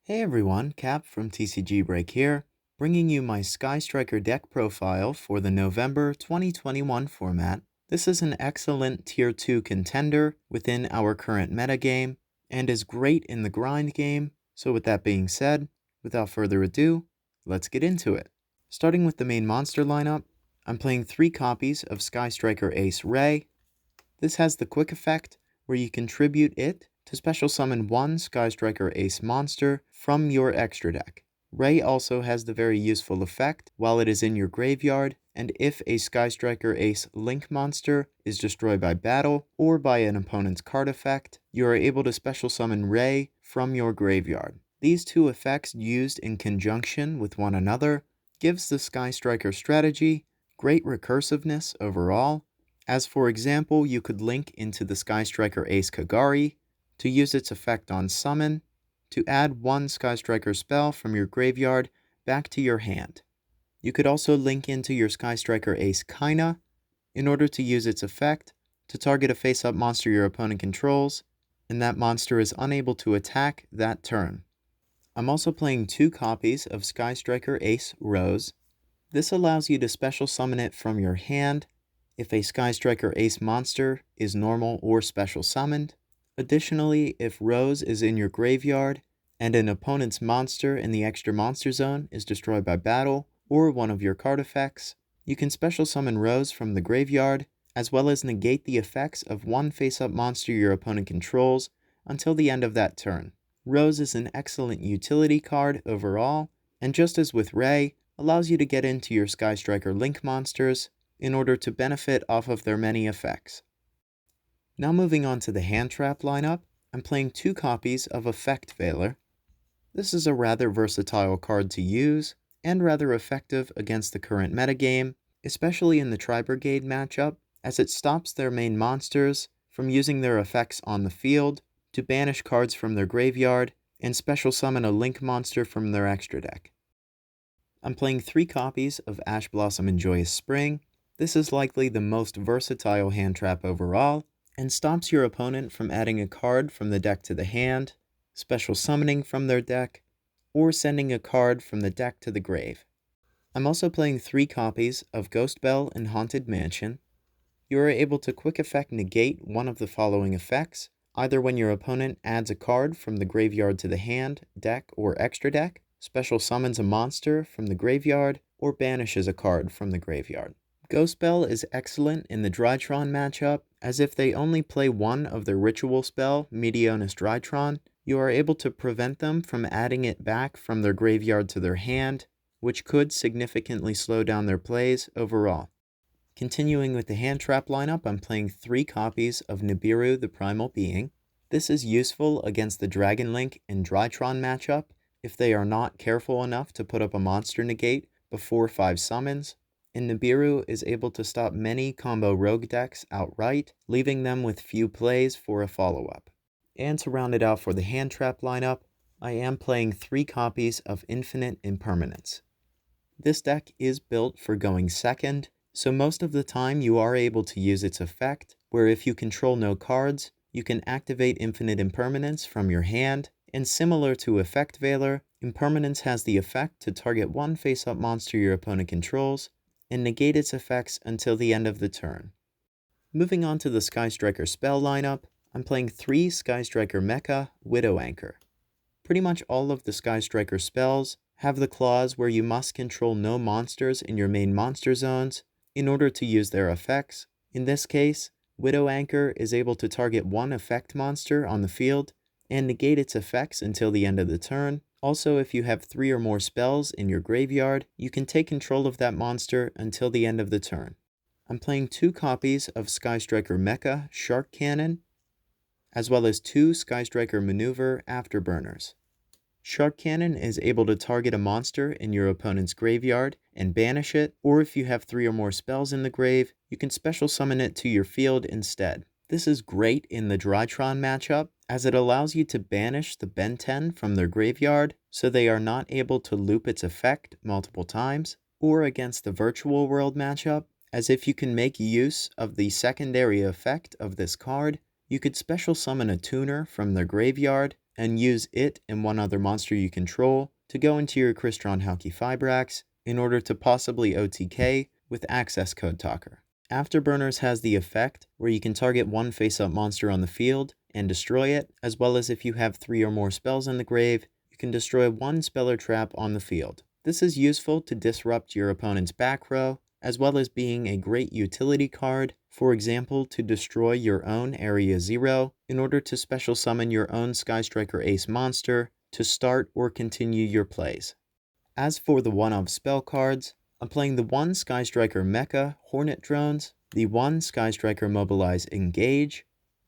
Hey everyone, Cap from TCG Break here, bringing you my Sky Striker deck profile for the November 2021 format. This is an excellent Tier 2 contender within our current metagame, and is great in the grind game, so with that being said, without further ado, let's get into it. Starting with the main monster lineup, I'm playing 3 copies of Sky Striker Ace Ray. This has the quick effect where you contribute it to special summon one Sky Striker Ace monster from your extra deck. Ray also has the very useful effect while it is in your graveyard, and if a Sky Striker Ace Link monster is destroyed by battle or by an opponent's card effect, you are able to special summon Ray from your graveyard. These two effects used in conjunction with one another gives the Sky Striker strategy great recursiveness overall. As for example, you could link into the Sky Striker Ace Kagari to use its effect on summon to add one Sky Striker spell from your graveyard back to your hand. You could also link into your Sky Striker Ace Kaina in order to use its effect to target a face-up monster your opponent controls, and that monster is unable to attack that turn. I'm also playing 2 copies of Sky Striker Ace Rose. This allows you to special summon it from your hand if a Sky Striker Ace monster is normal or special summoned. Additionally, if Rose is in your graveyard and an opponent's monster in the extra monster zone is destroyed by battle or one of your card effects, you can special summon Rose from the graveyard, as well as negate the effects of one face-up monster your opponent controls until the end of that turn. Rose is an excellent utility card overall, and just as with Ray, allows you to get into your Sky Striker Link monsters in order to benefit off of their many effects. Now moving on to the hand trap lineup, I'm playing 2 copies of Effect Veiler. This is a rather versatile card to use, and rather effective against the current metagame, especially in the Tri-Brigade matchup, as it stops their main monsters from using their effects on the field to banish cards from their graveyard and special summon a Link monster from their extra deck. I'm playing 3 copies of Ash Blossom and Joyous Spring. This is likely the most versatile hand trap overall, and stops your opponent from adding a card from the deck to the hand, special summoning from their deck, or sending a card from the deck to the grave. I'm also playing 3 copies of Ghost Bell and Haunted Mansion. You are able to quick effect negate one of the following effects, either when your opponent adds a card from the graveyard to the hand, deck, or extra deck, special summons a monster from the graveyard, or banishes a card from the graveyard. Ghost Bell is excellent in the Drytron matchup, as if they only play one of their ritual spell, Meteonis Drytron, you are able to prevent them from adding it back from their graveyard to their hand, which could significantly slow down their plays overall. Continuing with the hand trap lineup, I'm playing 3 copies of Nibiru the Primal Being. This is useful against the Dragon Link and Drytron matchup if they are not careful enough to put up a monster negate before 5 summons, and Nibiru is able to stop many combo rogue decks outright, leaving them with few plays for a follow-up. And to round it out for the hand trap lineup, I am playing 3 copies of Infinite Impermanence. This deck is built for going second, so most of the time you are able to use its effect, where if you control no cards, you can activate Infinite Impermanence from your hand, and similar to Effect Veiler, Impermanence has the effect to target one face-up monster your opponent controls, and negate its effects until the end of the turn. Moving on to the Sky Striker spell lineup, I'm playing 3 Sky Striker Mecha Widow Anchor. Pretty much all of the Sky Striker spells have the clause where you must control no monsters in your main monster zones in order to use their effects. In this case, Widow Anchor is able to target one effect monster on the field and negate its effects until the end of the turn. Also, if you have 3 or more spells in your graveyard, you can take control of that monster until the end of the turn. I'm playing 2 copies of Sky Striker Mecha Shark Cannon, as well as 2 Sky Striker Maneuver Afterburners. Shark Cannon is able to target a monster in your opponent's graveyard and banish it, or if you have 3 or more spells in the grave, you can special summon it to your field instead. This is great in the Drytron matchup, as it allows you to banish the Ben 10 from their graveyard so they are not able to loop its effect multiple times, or against the Virtual World matchup, as if you can make use of the secondary effect of this card, you could special summon a tuner from their graveyard and use it and one other monster you control to go into your Crystron Halqifibrax in order to possibly OTK with Access Code Talker. Afterburners has the effect where you can target one face-up monster on the field and destroy it, as well as if you have 3 or more spells in the grave, you can destroy one spell or trap on the field. This is useful to disrupt your opponent's back row, as well as being a great utility card, for example to destroy your own Area 0 in order to special summon your own Sky Striker Ace monster to start or continue your plays. As for the one-of spell cards, I'm playing the 1 Sky Striker Mecha Hornet Drones, the 1 Sky Striker Mobilize Engage,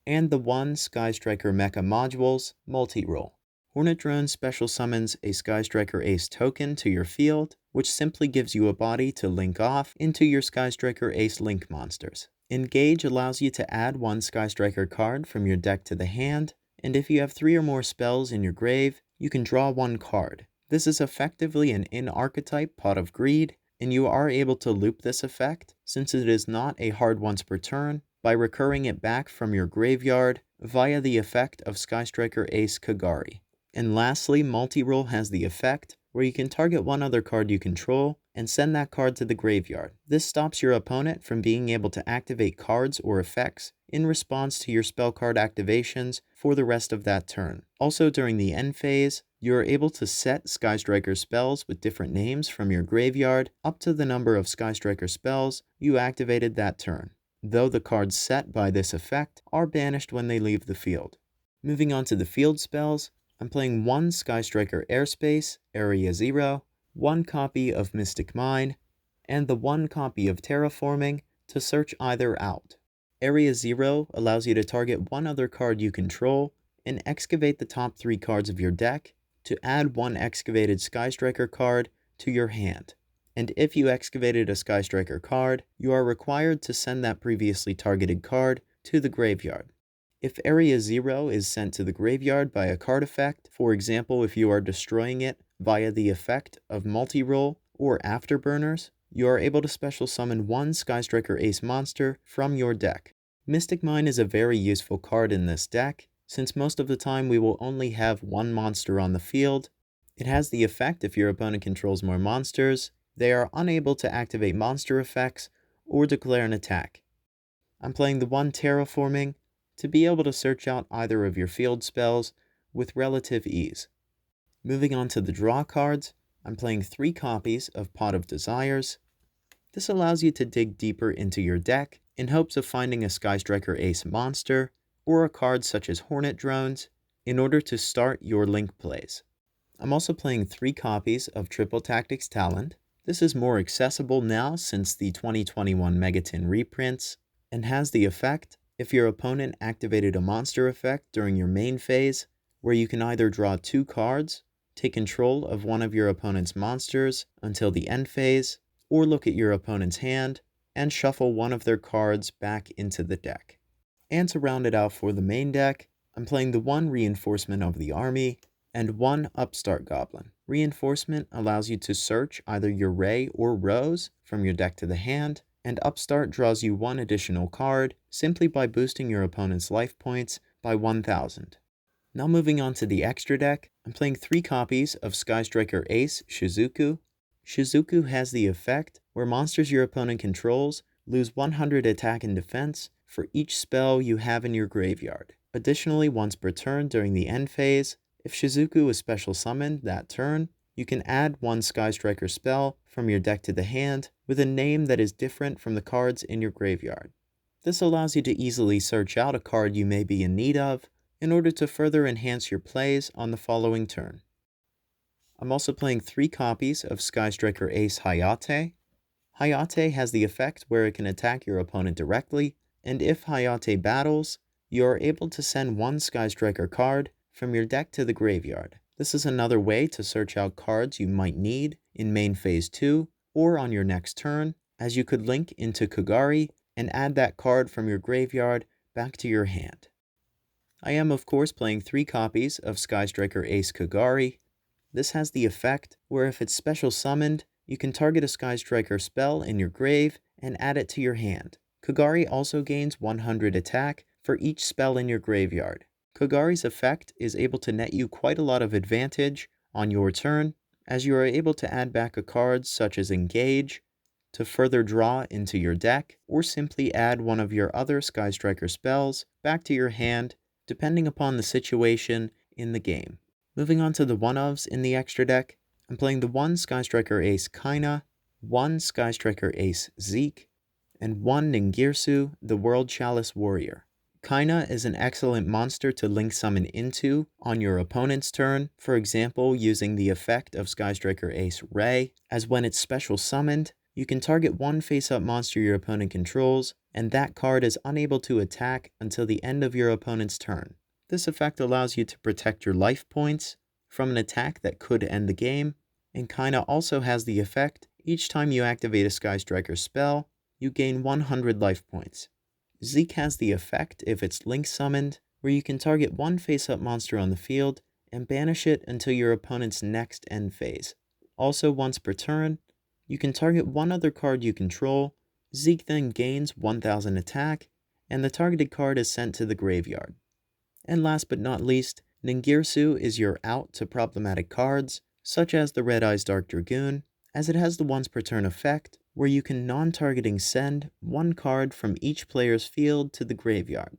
and the 1 Sky Striker Mecha Modules Multi-Roll. Hornet Drone special summons a Sky Striker Ace token to your field, which simply gives you a body to link off into your Sky Striker Ace Link monsters. Engage allows you to add 1 Sky Striker card from your deck to the hand, and if you have 3 or more spells in your grave, you can draw 1 card. This is effectively an in-archetype Pot of Greed, and you are able to loop this effect, since it is not a hard once per turn, by recurring it back from your graveyard via the effect of Sky Striker Ace Kagari. And lastly, Multi-Roll has the effect where you can target one other card you control and send that card to the graveyard. This stops your opponent from being able to activate cards or effects in response to your spell card activations for the rest of that turn. Also during the end phase, you are able to set Sky Striker spells with different names from your graveyard up to the number of Sky Striker spells you activated that turn, though the cards set by this effect are banished when they leave the field. Moving on to the field spells, I'm playing 1 Sky Striker Airspace, Area 0, 1 copy of Mystic Mine, and the 1 copy of Terraforming to search either out. Area 0 allows you to target one other card you control and excavate the top 3 cards of your deck to add 1 excavated Sky Striker card to your hand. And if you excavated a Sky Striker card, you are required to send that previously targeted card to the graveyard. If Area 0 is sent to the graveyard by a card effect, for example if you are destroying it via the effect of Multi-Roll or Afterburners, you are able to special summon 1 Sky Striker Ace monster from your deck. Mystic Mine is a very useful card in this deck, since most of the time we will only have 1 monster on the field. It has the effect if your opponent controls more monsters, they are unable to activate monster effects or declare an attack. I'm playing the 1 Terraforming to be able to search out either of your field spells with relative ease. Moving on to the draw cards, I'm playing 3 copies of Pot of Desires. This allows you to dig deeper into your deck in hopes of finding a Sky Striker Ace monster or a card such as Hornet Drones in order to start your link plays. I'm also playing 3 copies of Triple Tactics Talent. This is more accessible now since the 2021 Megaton reprints and has the effect if your opponent activated a monster effect during your main phase, where you can either draw 2 cards, take control of one of your opponent's monsters until the end phase, or look at your opponent's hand and shuffle one of their cards back into the deck. And to round it out for the main deck, I'm playing the 1 Reinforcement of the Army and 1 Upstart Goblin. Reinforcement allows you to search either your Ray or Rose from your deck to the hand, and Upstart draws you 1 additional card simply by boosting your opponent's life points by 1,000. Now moving on to the extra deck, I'm playing 3 copies of Sky Striker Ace Shizuku. Shizuku has the effect where monsters your opponent controls lose 100 attack and defense for each spell you have in your graveyard. Additionally, once per turn during the end phase, if Shizuku is special summoned that turn, you can add 1 Sky Striker spell from your deck to the hand with a name that is different from the cards in your graveyard. This allows you to easily search out a card you may be in need of in order to further enhance your plays on the following turn. I'm also playing 3 copies of Sky Striker Ace Hayate. Hayate has the effect where it can attack your opponent directly, and if Hayate battles, you are able to send 1 Sky Striker card from your deck to the graveyard. This is another way to search out cards you might need in main phase 2 or on your next turn, as you could link into Kagari and add that card from your graveyard back to your hand. I am of course playing 3 copies of Sky Striker Ace Kagari. This has the effect where if it's special summoned, you can target a Sky Striker spell in your grave and add it to your hand. Kagari also gains 100 attack for each spell in your graveyard. Kogari's effect is able to net you quite a lot of advantage on your turn, as you are able to add back a card such as Engage to further draw into your deck, or simply add one of your other Sky Striker spells back to your hand, depending upon the situation in the game. Moving on to the one-ofs in the extra deck, I'm playing the 1 Sky Striker Ace Kaina, 1 Sky Striker Ace Zeke, and 1 Ningirsu, the World Chalice Warrior. Kaina is an excellent monster to link summon into on your opponent's turn, for example using the effect of Sky Striker Ace Ray, as when it's special summoned, you can target one face-up monster your opponent controls, and that card is unable to attack until the end of your opponent's turn. This effect allows you to protect your life points from an attack that could end the game, and Kaina also has the effect, each time you activate a Sky Striker spell, you gain 100 life points. Zeke has the effect, if it's link summoned, where you can target one face-up monster on the field and banish it until your opponent's next end phase. Also, once per turn, you can target one other card you control, Zeke then gains 1000 attack, and the targeted card is sent to the graveyard. And last but not least, Ningirsu is your out to problematic cards, such as the Red Eyes Dark Dragoon, as it has the once per turn effect, where you can non-targeting send one card from each player's field to the graveyard.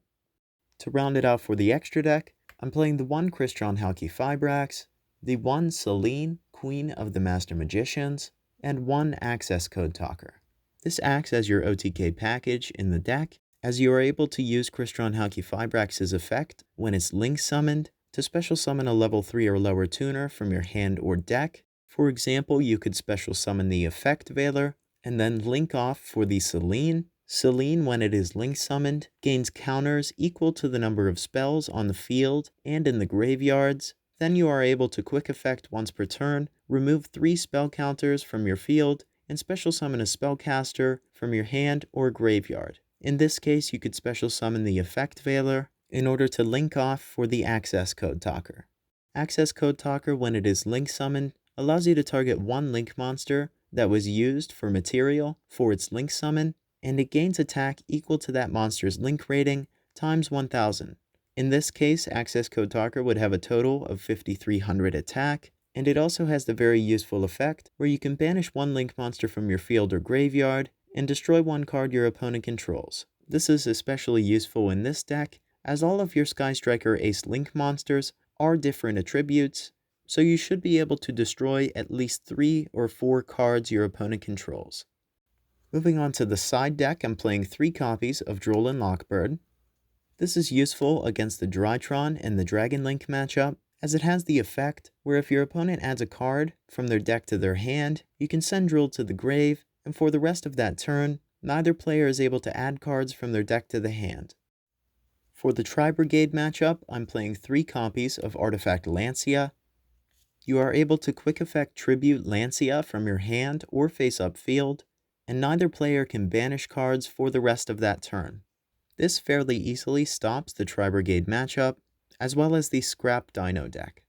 To round it out for the extra deck, I'm playing the 1 Crystron Halki Fibrax, the 1 Selene, Queen of the Master Magicians, and 1 Access Code Talker. This acts as your OTK package in the deck, as you are able to use Crystron Halki Fibrax's effect when it's link summoned to special summon a level 3 or lower tuner from your hand or deck. For example, you could special summon the Effect Veiler, and then link off for the Selene. Selene, when it is link summoned, gains counters equal to the number of spells on the field and in the graveyards. Then you are able to quick effect once per turn, remove 3 spell counters from your field, and special summon a spellcaster from your hand or graveyard. In this case, you could special summon the Effect Veiler in order to link off for the Access Code Talker. Access Code Talker, when it is link summoned, allows you to target one link monster that was used for material for its link summon, and it gains attack equal to that monster's link rating times 1000. In this case, Access Code Talker would have a total of 5300 attack, and it also has the very useful effect where you can banish one link monster from your field or graveyard and destroy one card your opponent controls. This is especially useful in this deck, as all of your Sky Striker Ace link monsters are different attributes, so you should be able to destroy at least 3 or 4 cards your opponent controls. Moving on to the side deck, I'm playing 3 copies of Droll Lockbird. This is useful against the Drytron and the Dragon Link matchup, as it has the effect where if your opponent adds a card from their deck to their hand, you can send Droll to the grave, and for the rest of that turn, neither player is able to add cards from their deck to the hand. For the Tri-Brigade matchup, I'm playing 3 copies of Artifact Lancia. You are able to quick effect Tribute Lancia from your hand or face-up field, and neither player can banish cards for the rest of that turn. This fairly easily stops the Tri-Brigade matchup, as well as the Scrap Dino deck.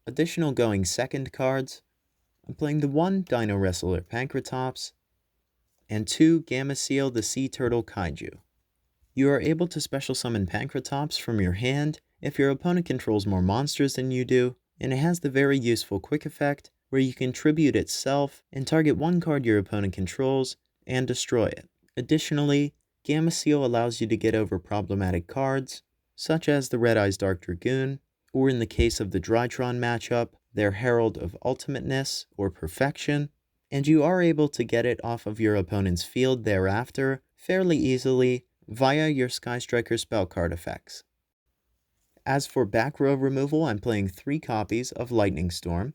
Additional going second cards, I'm playing the 1 Dino Wrestler Pankratops, and 2 Gameciel the Sea Turtle Kaiju. You are able to special summon Pankratops from your hand if your opponent controls more monsters than you do, and it has the very useful quick effect where you can tribute itself and target one card your opponent controls and destroy it. Additionally, Gameciel allows you to get over problematic cards, such as the Red Eyes Dark Dragoon, or in the case of the Drytron matchup, their Herald of Ultimateness or Perfection, and you are able to get it off of your opponent's field thereafter fairly easily via your Sky Striker spell card effects. As for back row removal, I'm playing 3 copies of Lightning Storm.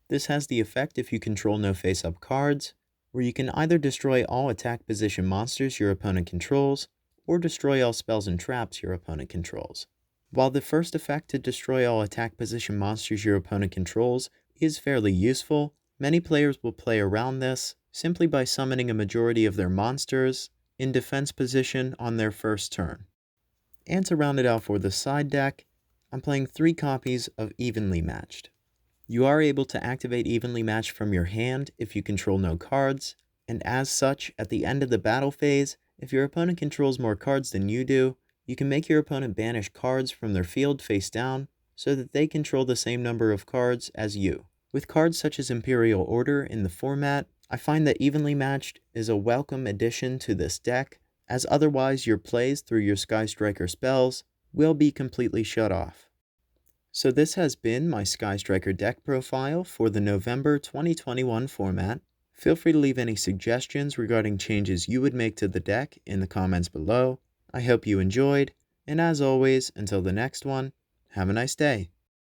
This has the effect if you control no face-up cards, where you can either destroy all attack position monsters your opponent controls, or destroy all spells and traps your opponent controls. While the first effect to destroy all attack position monsters your opponent controls is fairly useful, many players will play around this simply by summoning a majority of their monsters in defense position on their first turn. And to round it out for the side deck, I'm playing 3 copies of Evenly Matched. You are able to activate Evenly Matched from your hand if you control no cards, and as such, at the end of the battle phase, if your opponent controls more cards than you do, You can make your opponent banish cards from their field face down so that they control the same number of cards as you. With cards such as Imperial Order in the format, I find that Evenly Matched is a welcome addition to this deck, as otherwise your plays through your Sky Striker spells will be completely shut off. So this has been my Sky Striker deck profile for the November 2021 format. Feel free to leave any suggestions regarding changes you would make to the deck in the comments below. I hope you enjoyed, and as always, until the next one, have a nice day.